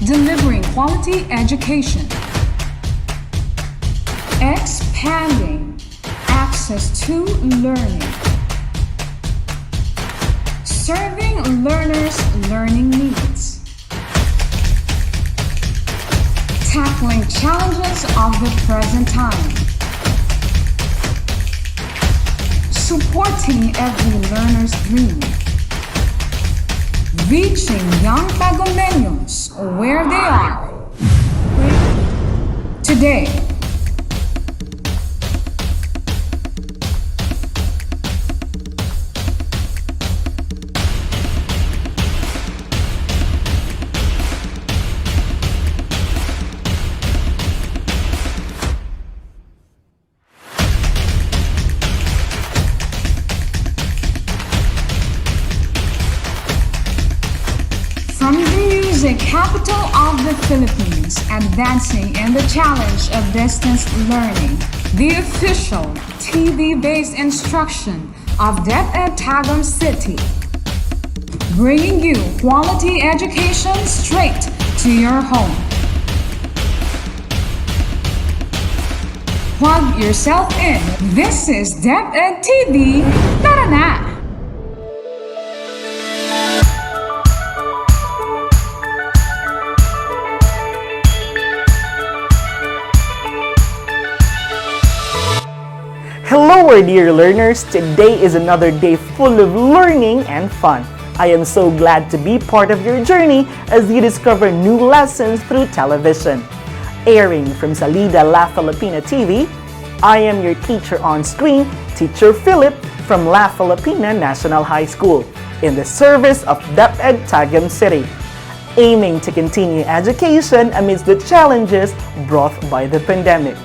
delivering quality education, expanding access to learning, serving learners' learning needs, tackling challenges of the present time, supporting every learner's dream, reaching young Pagomeños where they are today. From the music capital of the Philippines, advancing in the challenge of distance learning, the official TV-based instruction of DepEd Tagum City, bringing you quality education straight to your home. Plug yourself in. This is DepEd TV. Tara na! Hello, our dear learners! Today is another day full of learning and fun. I am so glad to be part of your journey as you discover new lessons through television. Airing from Salida La Filipina TV, I am your teacher on screen, Teacher Philip from La Filipina National High School, in the service of DepEd Tagum City, aiming to continue education amidst the challenges brought by the pandemic.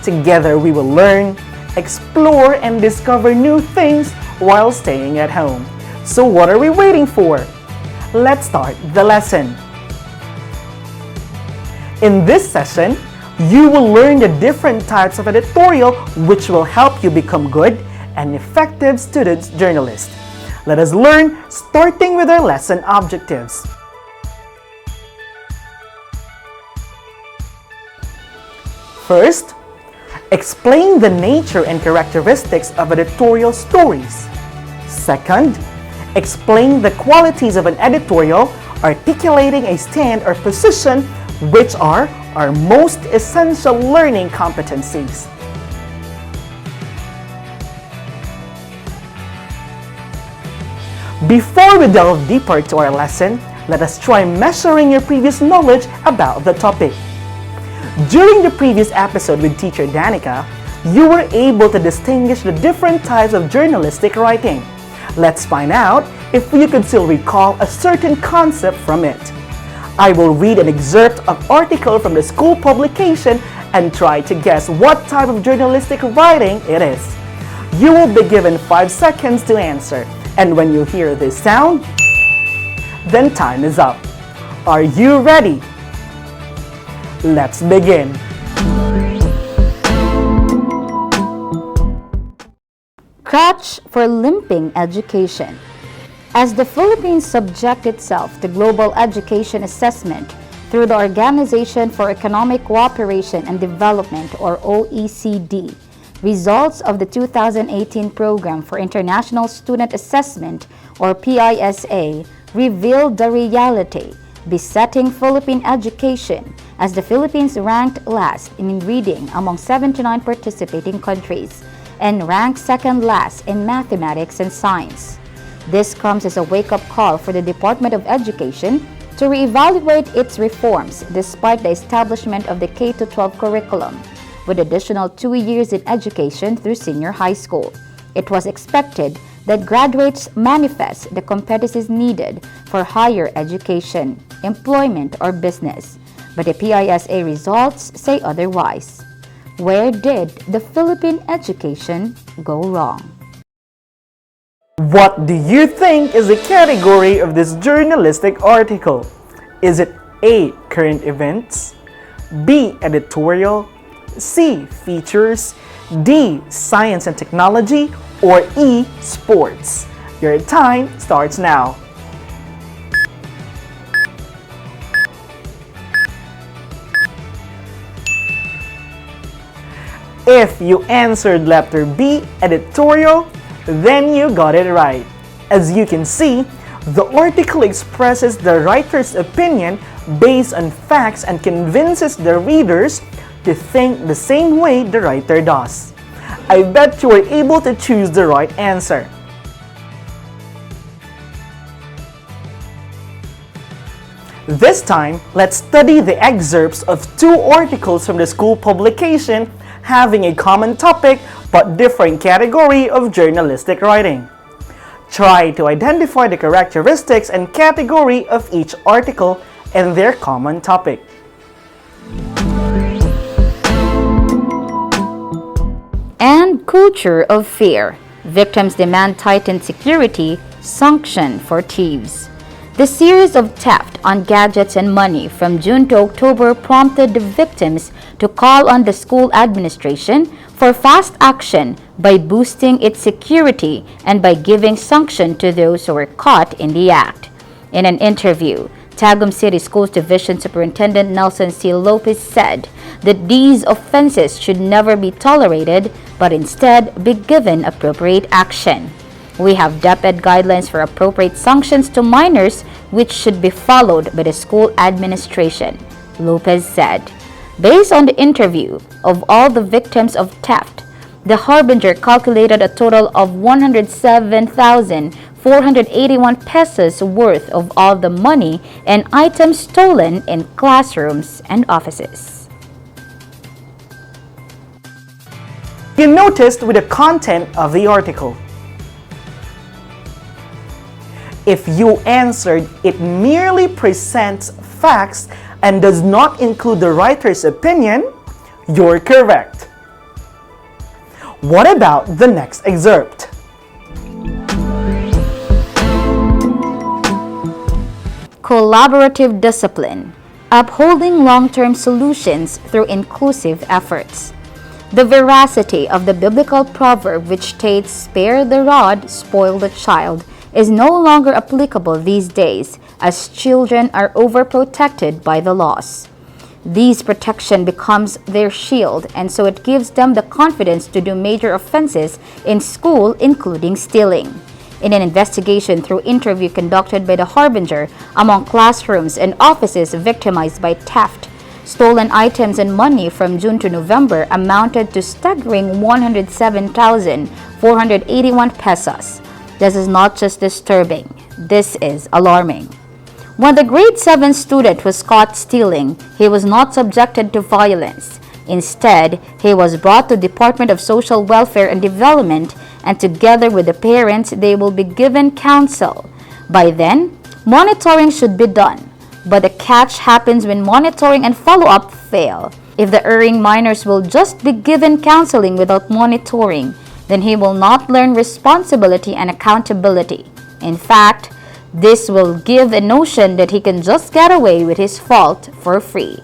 Together we will learn, explore, and discover new things while staying at home. So what are we waiting for? Let's start the lesson. In this session, you will learn the different types of editorial which will help you become good and effective student journalists. Let us learn, starting with our lesson objectives. First, explain the nature and characteristics of editorial stories. Second, explain the qualities of an editorial, articulating a stand or position, which are our most essential learning competencies. Before we delve deeper to our lesson, let us try measuring your previous knowledge about the topic. During the previous episode with Teacher Danica, you were able to distinguish the different types of journalistic writing. Let's find out if you could still recall a certain concept from it. I will read an excerpt of article from the school publication and try to guess what type of journalistic writing it is. You will be given 5 seconds to answer, and when you hear this sound, then time is up. Are you ready? Let's begin. Crutch for limping education. As the Philippines subject itself to global education assessment through the Organization for Economic Cooperation and Development, or OECD, results of the 2018 Program for International Student Assessment, or PISA, revealed the reality besetting Philippine education, as the Philippines ranked last in reading among 79 participating countries and ranked second last in mathematics and science. This comes as a wake-up call for the Department of Education to reevaluate its reforms despite the establishment of the K-12 curriculum, with additional 2 years in education through senior high school. It was expected that graduates manifest the competencies needed for higher education, employment, or business, but the PISA results say otherwise. Where did the Philippine education go wrong? What do you think is the category of this journalistic article? Is it A, current events, B, editorial, C, features, D, science and technology, or E, sports? Your time starts now. If you answered letter B, editorial, then you got it right. As you can see, the article expresses the writer's opinion based on facts and convinces the readers to think the same way the writer does. I bet you were able to choose the right answer. This time, let's study the excerpts of two articles from the school publication having a common topic but different category of journalistic writing. Try to identify the characteristics and category of each article and their common topic. And culture of fear. Victims demand tightened security, sanction for thieves. The series of theft on gadgets and money from June to October prompted the victims to call on the school administration for fast action by boosting its security and by giving sanction to those who were caught in the act. In an interview, Tagum City Schools Division Superintendent Nelson C. Lopez said that these offenses should never be tolerated but instead be given appropriate action. We have DepEd guidelines for appropriate sanctions to minors which should be followed by the school administration, Lopez said. Based on the interview of all the victims of theft, the Harbinger calculated a total of 107,481 pesos worth of all the money and items stolen in classrooms and offices. You noticed with the content of the article. If you answered, it merely presents facts and does not include the writer's opinion, you're correct. What about the next excerpt? Collaborative discipline, upholding long-term solutions through inclusive efforts. The veracity of the biblical proverb which states, "Spare the rod, spoil the child," is no longer applicable these days as children are overprotected by the laws. These protection becomes their shield, and so it gives them the confidence to do major offenses in school, including stealing. In an investigation through interview conducted by the Harbinger among classrooms and offices victimized by theft, stolen items and money from June to November amounted to staggering 107,481 pesos. This is not just disturbing, this is alarming. When the grade 7 student was caught stealing, he was not subjected to violence. Instead, he was brought to Department of Social Welfare and Development, and together with the parents, they will be given counsel. By then, monitoring should be done. But the catch happens when monitoring and follow-up fail. If the erring minors will just be given counseling without monitoring, then he will not learn responsibility and accountability. In fact, this will give the notion that he can just get away with his fault for free.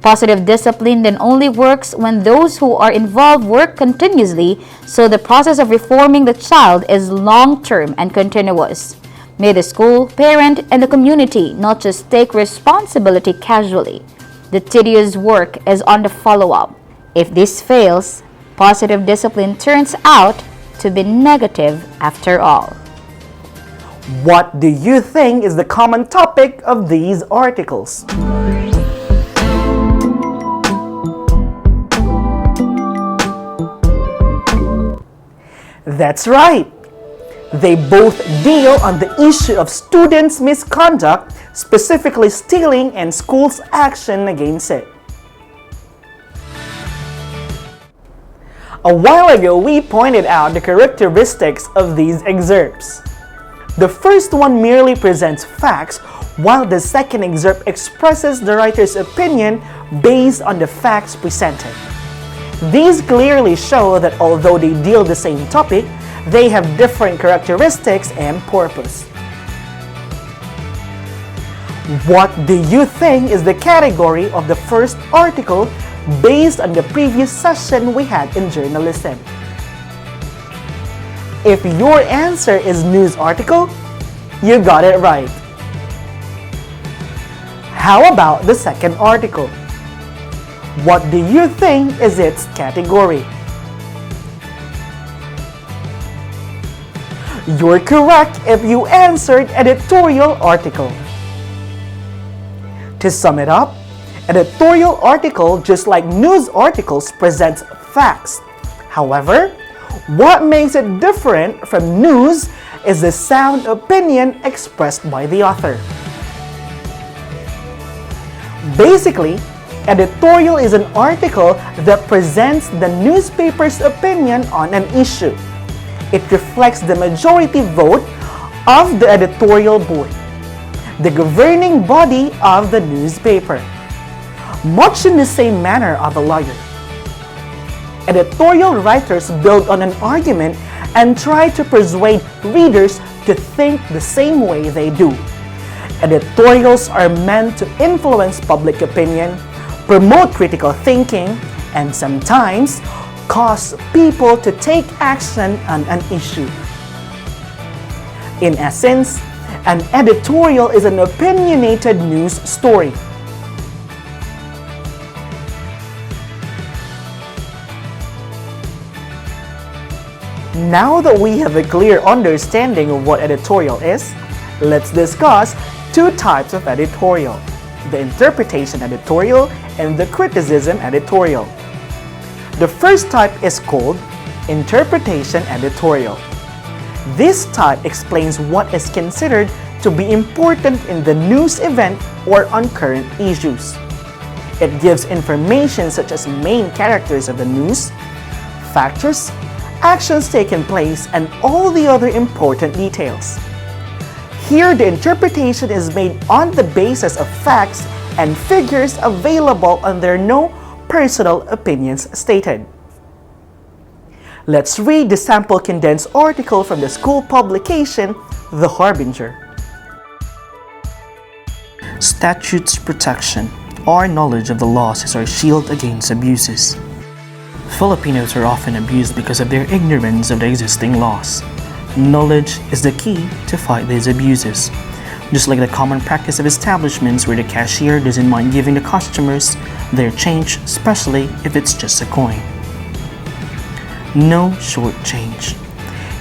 Positive discipline then only works when those who are involved work continuously, so the process of reforming the child is long-term and continuous. May the school, parent, and the community not just take responsibility casually. The tedious work is on the follow-up. If this fails, positive discipline turns out to be negative after all. What do you think is the common topic of these articles? That's right! They both deal on the issue of students' misconduct, specifically stealing and schools' action against it. A while ago, we pointed out the characteristics of these excerpts. The first one merely presents facts, while the second excerpt expresses the writer's opinion based on the facts presented. These clearly show that although they deal the same topic, they have different characteristics and purpose. What do you think is the category of the first article based on the previous session we had in journalism? If your answer is news article, you got it right. How about the second article? What do you think is its category? You're correct if you answered editorial article. To sum it up, editorial article, just like news articles, presents facts. However, what makes it different from news is the sound opinion expressed by the author. Basically, editorial is an article that presents the newspaper's opinion on an issue. It reflects the majority vote of the editorial board, the governing body of the newspaper, much in the same manner of a lawyer. Editorial writers build on an argument and try to persuade readers to think the same way they do. Editorials are meant to influence public opinion, promote critical thinking, and sometimes cause people to take action on an issue. In essence, an editorial is an opinionated news story. Now that we have a clear understanding of what editorial is, let's discuss two types of editorial: the interpretation editorial and the criticism editorial. The first type is called interpretation editorial. This type explains what is considered to be important in the news event or on current issues. It gives information such as main characters of the news, factors, actions taken place, and all the other important details. Here, the interpretation is made on the basis of facts and figures available, and there are no personal opinions stated. Let's read the sample condensed article from the school publication, The Harbinger. Statutes protection. Our knowledge of the laws is our shield against abuses. Filipinos are often abused because of their ignorance of the existing laws. Knowledge is the key to fight these abuses. Just like the common practice of establishments where the cashier doesn't mind giving the customers their change, especially if it's just a coin. No short change.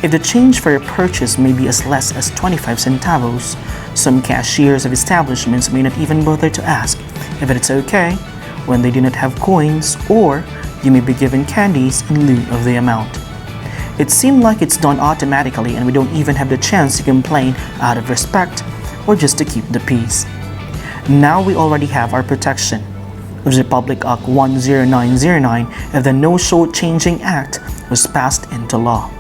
If the change for a purchase may be as less as 25 centavos, some cashiers of establishments may not even bother to ask if it's okay when they do not have coins, or you may be given candies in lieu of the amount. It seems like it's done automatically and we don't even have the chance to complain out of respect or just to keep the peace. Now we already have our protection. With Republic Act 10909 of the No Short-Changing Act was passed into law.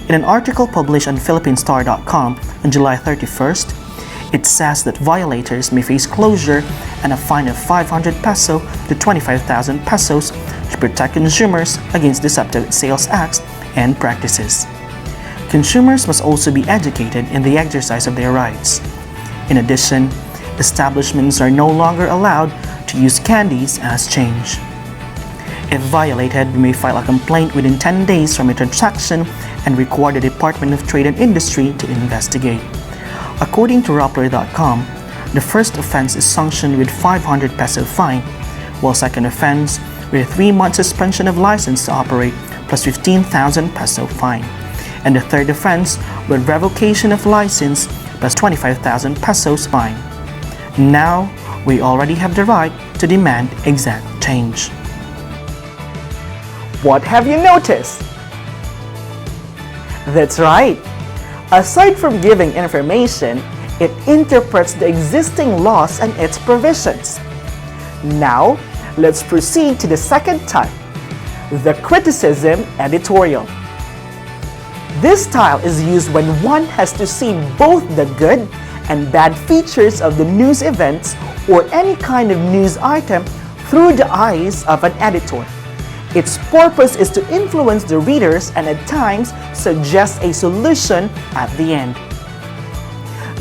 In an article published on PhilippineStar.com on July 31st, it says that violators may face closure and a fine of 500 peso to 25,000 pesos to protect consumers against deceptive sales acts and practices. Consumers must also be educated in the exercise of their rights. In addition, establishments are no longer allowed to use candies as change. If violated, we may file a complaint within 10 days from a transaction and require the Department of Trade and Industry to investigate. According to Rappler.com, the first offense is sanctioned with 500 peso fine, while second offense with a 3-month suspension of license to operate plus 15,000 peso fine, and the third offense with revocation of license plus 25,000 pesos fine. Now, we already have the right to demand exact change. What have you noticed? That's right. Aside from giving information, it interprets the existing laws and its provisions. Now, let's proceed to the second type, the criticism editorial. This style is used when one has to see both the good and bad features of the news events or any kind of news item through the eyes of an editor. Its purpose is to influence the readers and at times suggest a solution at the end.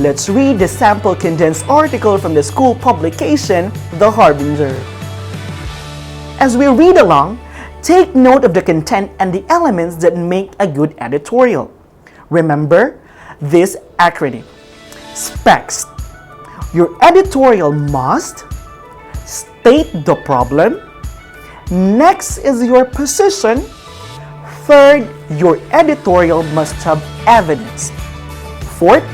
Let's read the sample condensed article from the school publication, The Harbinger. As we read along, take note of the content and the elements that make a good editorial. Remember this acronym: SPECS. Your editorial must state the problem, Next is your position. Third, your editorial must have evidence. Fourth,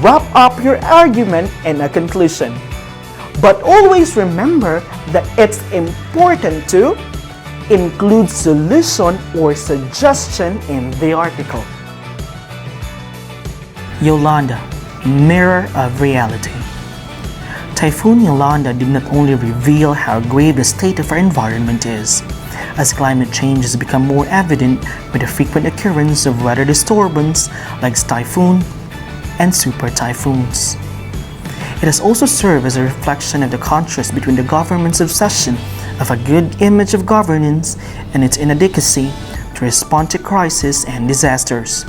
wrap up your argument in a conclusion. But always remember that it's important to include solution or suggestion in the article. Yolanda, mirror of reality. Typhoon Yolanda did not only reveal how grave the state of our environment is, as climate change has become more evident with the frequent occurrence of weather disturbance like typhoon and super typhoons. It has also served as a reflection of the contrast between the government's obsession of a good image of governance and its inadequacy to respond to crises and disasters.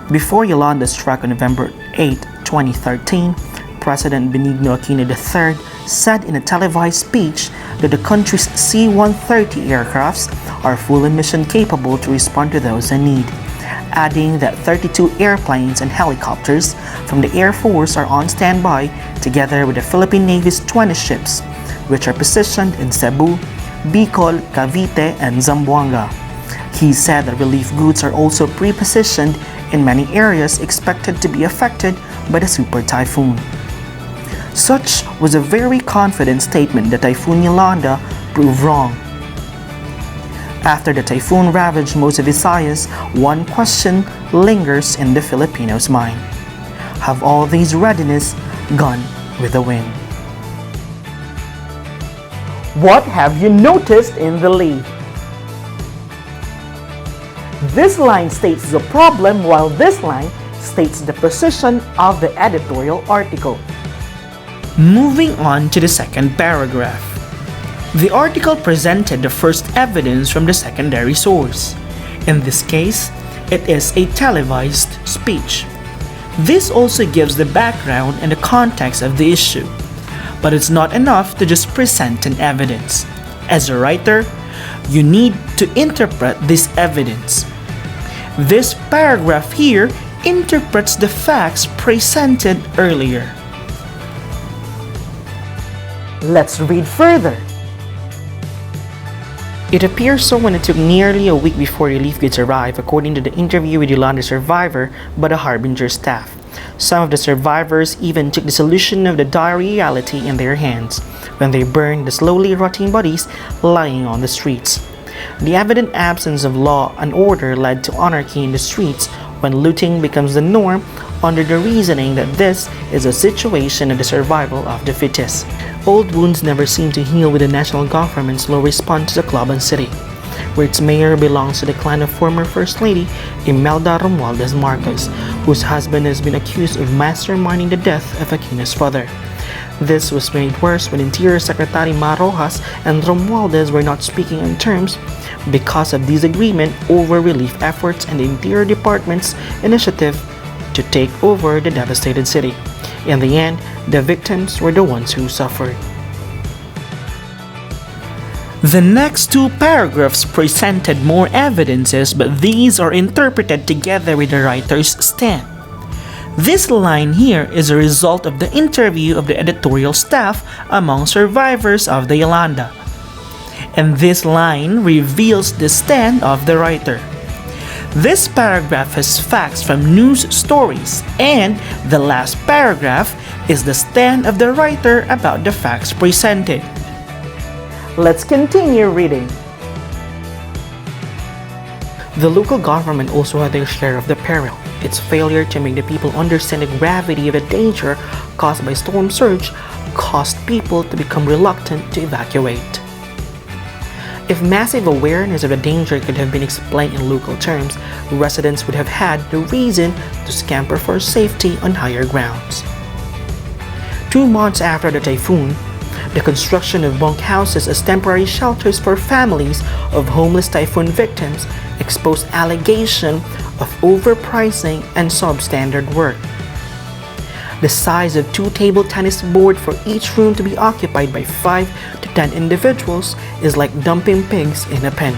Before Yolanda struck on November 8, 2013, President Benigno Aquino III said in a televised speech that the country's C-130 aircrafts are fully mission capable to respond to those in need, adding that 32 airplanes and helicopters from the Air Force are on standby together with the Philippine Navy's 20 ships, which are positioned in Cebu, Bicol, Cavite, and Zamboanga. He said that relief goods are also pre-positioned in many areas expected to be affected by the super typhoon. Such was a very confident statement that Typhoon Yolanda proved wrong. After the typhoon ravaged most of Visayas, one question lingers in the Filipinos' mind. Have all these readiness gone with the wind? What have you noticed in the lead? This line states the problem while this line states the position of the editorial article. Moving on to the second paragraph. The article presented the first evidence from the secondary source. In this case, it is a televised speech. This also gives the background and the context of the issue. But it's not enough to just present an evidence. As a writer, you need to interpret this evidence. This paragraph here interprets the facts presented earlier. Let's read further. It appears so when it took nearly a week before relief goods arrived, according to the interview with Yolanda's survivor by the Harbinger staff. Some of the survivors even took the solution of the dire reality in their hands when they burned the slowly rotting bodies lying on the streets. The evident absence of law and order led to anarchy in the streets when looting becomes the norm under the reasoning that this is a situation of the survival of the fittest. Old wounds never seem to heal with the national government's slow response to the Club and City, where its mayor belongs to the clan of former First Lady Imelda Romualdez Marcos, whose husband has been accused of masterminding the death of Aquino's father. This was made worse when Interior Secretary Mar Rojas and Romualdez were not speaking on terms because of disagreement over relief efforts and the Interior Department's initiative to take over the devastated city. In the end, the victims were the ones who suffered. The next two paragraphs presented more evidences, but these are interpreted together with the writer's stand. This line here is a result of the interview of the editorial staff among survivors of the Yolanda. And this line reveals the stand of the writer. This paragraph has facts from news stories, and the last paragraph is the stand of the writer about the facts presented. Let's continue reading. The local government also had their share of the peril. Its failure to make the people understand the gravity of the danger caused by storm surge caused people to become reluctant to evacuate. If massive awareness of the danger could have been explained in local terms, residents would have had the reason to scamper for safety on higher grounds. 2 months after the typhoon, the construction of bunkhouses as temporary shelters for families of homeless typhoon victims exposed allegation of overpricing and substandard work. The size of 2 table tennis boards for each room to be occupied by 5 to 10 individuals is like dumping pigs in a pen.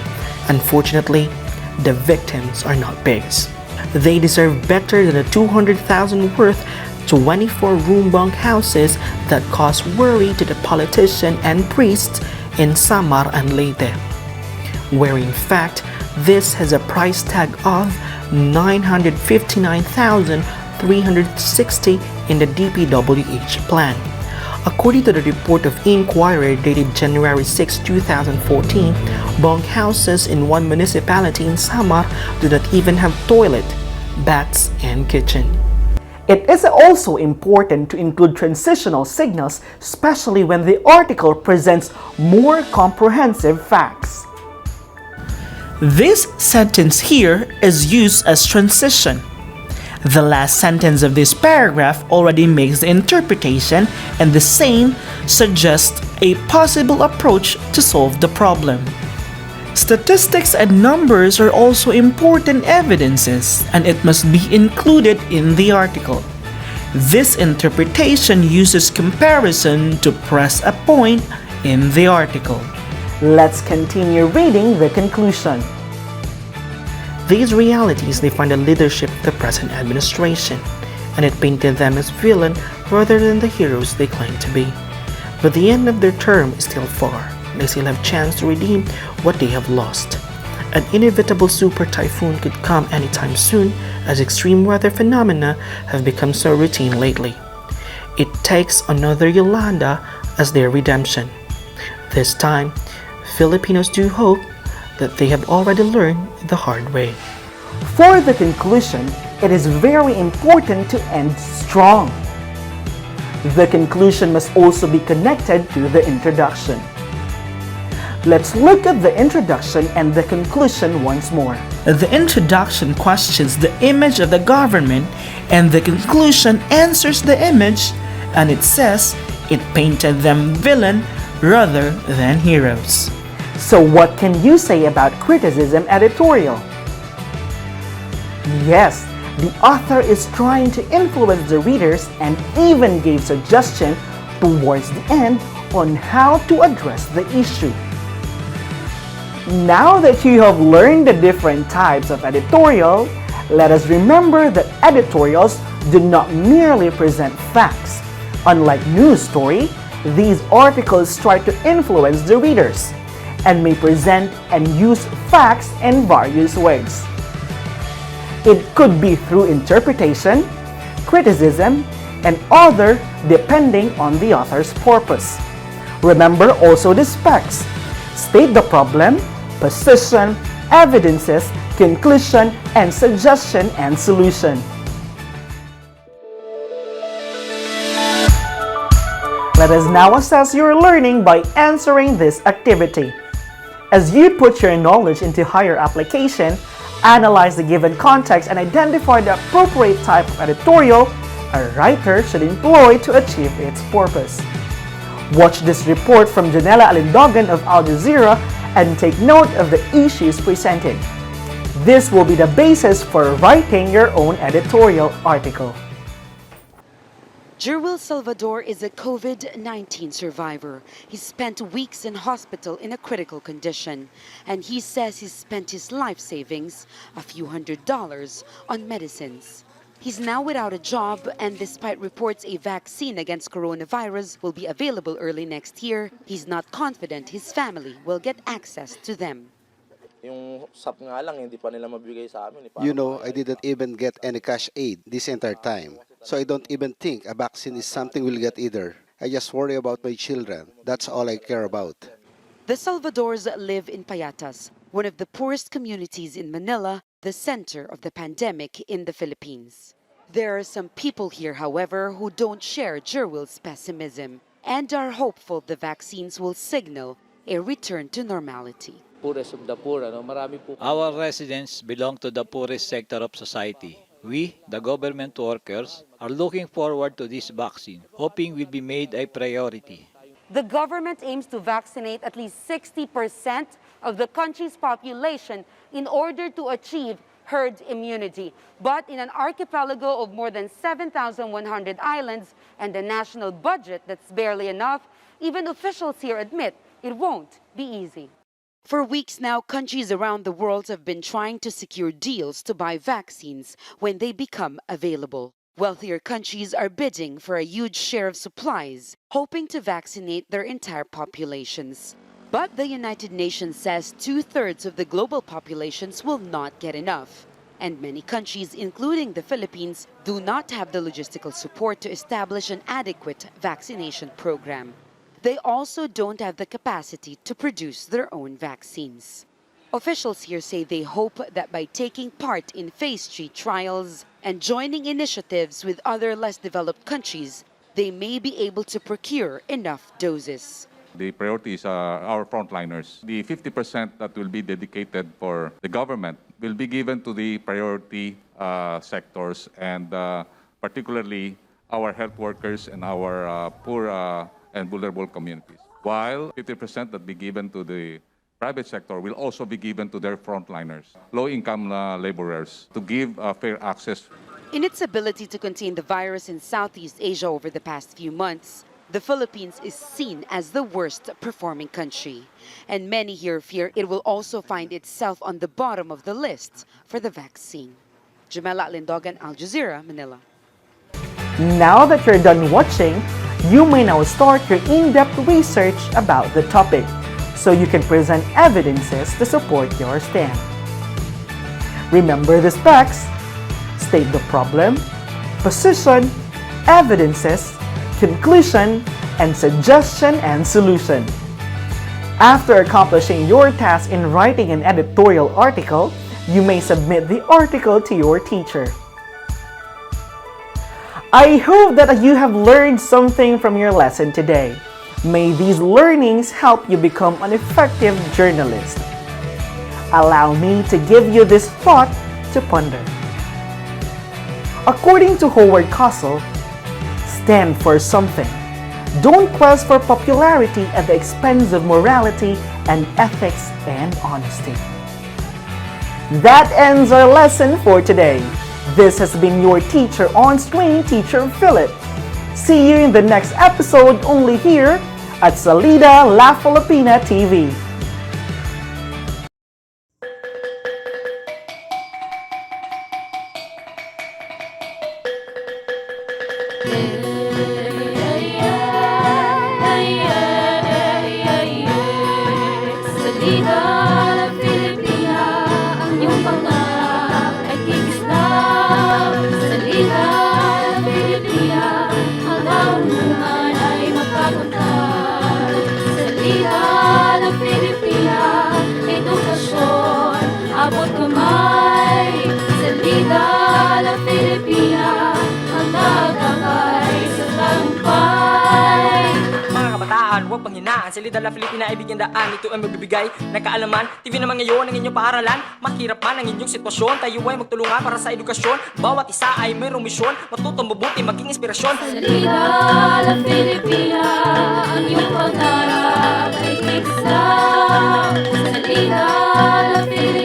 Unfortunately, the victims are not pigs. They deserve better than the $200,000 worth 24-room bunkhouses that cause worry to the politicians and priests in Samar and Leyte, where in fact this has a price tag of 959,360 in the DPWH plan. According to the report of Inquirer dated January 6, 2014, bunk houses in one municipality in Samar do not even have toilet, baths, and kitchen. It is also important to include transitional signals, especially when the article presents more comprehensive facts. This sentence here is used as transition. The last sentence of this paragraph already makes the interpretation, and the same suggests a possible approach to solve the problem. Statistics and numbers are also important evidences, and it must be included in the article. This interpretation uses comparison to press a point in the article. Let's continue reading the conclusion. These realities define the leadership of the present administration, and it painted them as villain rather than the heroes they claim to be. But the end of their term is still far. They still have chance to redeem what they have lost. An inevitable super typhoon could come anytime soon, as extreme weather phenomena have become so routine lately. It takes another Yolanda as their redemption. This time, Filipinos do hope that they have already learned the hard way. For the conclusion, it is very important to end strong. The conclusion must also be connected to the introduction. Let's look at the introduction and the conclusion once more. The introduction questions the image of the government, and the conclusion answers the image, and it says it painted them villain rather than heroes. So what can you say about criticism editorial? Yes, the author is trying to influence the readers and even gave suggestion towards the end on how to address the issue. Now that you have learned the different types of editorial, let us remember that editorials do not merely present facts. Unlike news story, these articles try to influence the readers and may present and use facts in various ways. It could be through interpretation, criticism, and other depending on the author's purpose. Remember also the specs. State the problem, position, evidences, conclusion, and suggestion and solution. Let us now assess your learning by answering this activity. As you put your knowledge into higher application, analyze the given context and identify the appropriate type of editorial a writer should employ to achieve its purpose. Watch this report from Janela Alindogan of Al Jazeera and take note of the issues presented. This will be the basis for writing your own editorial article. Jerwil Salvador is a COVID-19 survivor. He spent weeks in hospital in a critical condition, and he says he spent his life savings, a few $100s, on medicines. He's now without a job, and despite reports a vaccine against coronavirus will be available early next year, he's not confident his family will get access to them. Yung SAP nga lang, hindi pa nila mabigay sa amin. You know, I didn't even get any cash aid this entire time. So I don't even think a vaccine is something we'll get either. I just worry about my children. That's all I care about. The Salvadors live in Payatas, one of the poorest communities in Manila, the center of the pandemic in the Philippines. There are some people here, however, who don't share Jerwil's pessimism and are hopeful the vaccines will signal a return to normality. Poorest of the poor, marami po. Our residents belong to the poorest sector of society. We, the government workers, are looking forward to this vaccine, hoping will be made a priority. The government aims to vaccinate at least 60% of the country's population in order to achieve herd immunity. But in an archipelago of more than 7,100 islands and a national budget that's barely enough, even officials here admit it won't be easy. For weeks now, countries around the world have been trying to secure deals to buy vaccines when they become available. Wealthier countries are bidding for a huge share of supplies, hoping to vaccinate their entire populations. But the United Nations says 2/3 of the global populations will not get enough. And many countries, including the Philippines, do not have the logistical support to establish an adequate vaccination program. They also don't have the capacity to produce their own vaccines. Officials here say they hope that by taking part in phase 3 trials and joining initiatives with other less developed countries, they may be able to procure enough doses. The priority is our frontliners. The 50% that will be dedicated for the government will be given to the priority sectors and particularly our health workers and our poor and vulnerable communities. While 50% that be given to the private sector will also be given to their frontliners, low-income laborers, to give fair access. In its ability to contain the virus in Southeast Asia over the past few months, the Philippines is seen as the worst performing country. And many here fear it will also find itself on the bottom of the list for the vaccine. Jamela Lindogan, Al Jazeera, Manila. Now that you're done watching, you may now start your in-depth research about the topic so you can present evidences to support your stand. Remember the specs: state the problem, position, evidences, conclusion, and suggestion and solution. After accomplishing your task in writing an editorial article, you may submit the article to your teacher. I hope that you have learned something from your lesson today. May these learnings help you become an effective journalist. Allow me to give you this thought to ponder. According to Howard Cosell, stand for something. Don't quest for popularity at the expense of morality and ethics and honesty. That ends our lesson for today. This has been your teacher on screen, Teacher Philip. See you in the next episode only here at Salida La Filipina TV. Salida la Filipina, ang iyong pangarap ay kikislap. Salida la Filipina, ang kaunungan ay mapagpuntan. Salida la Filipina, edukasyon, abot kamay. Salida la Filipina, ang tagumpay sa tagumpay. Mga kabataan, huwag panghinaan. Salida la Filipina ay bigyan daan. Ito ay magbibigay ng kaalaman. TV naman ngayon ang inyong paaralan. Mahirap man ang inyong sitwasyon, tayo ay magtulungan para sa edukasyon. Bawat isa ay mayroong misyon, matutong mabuti, maging inspirasyon. Salida la Filipina, ang iyong pangarap ay kikislap. Salida la Filipina.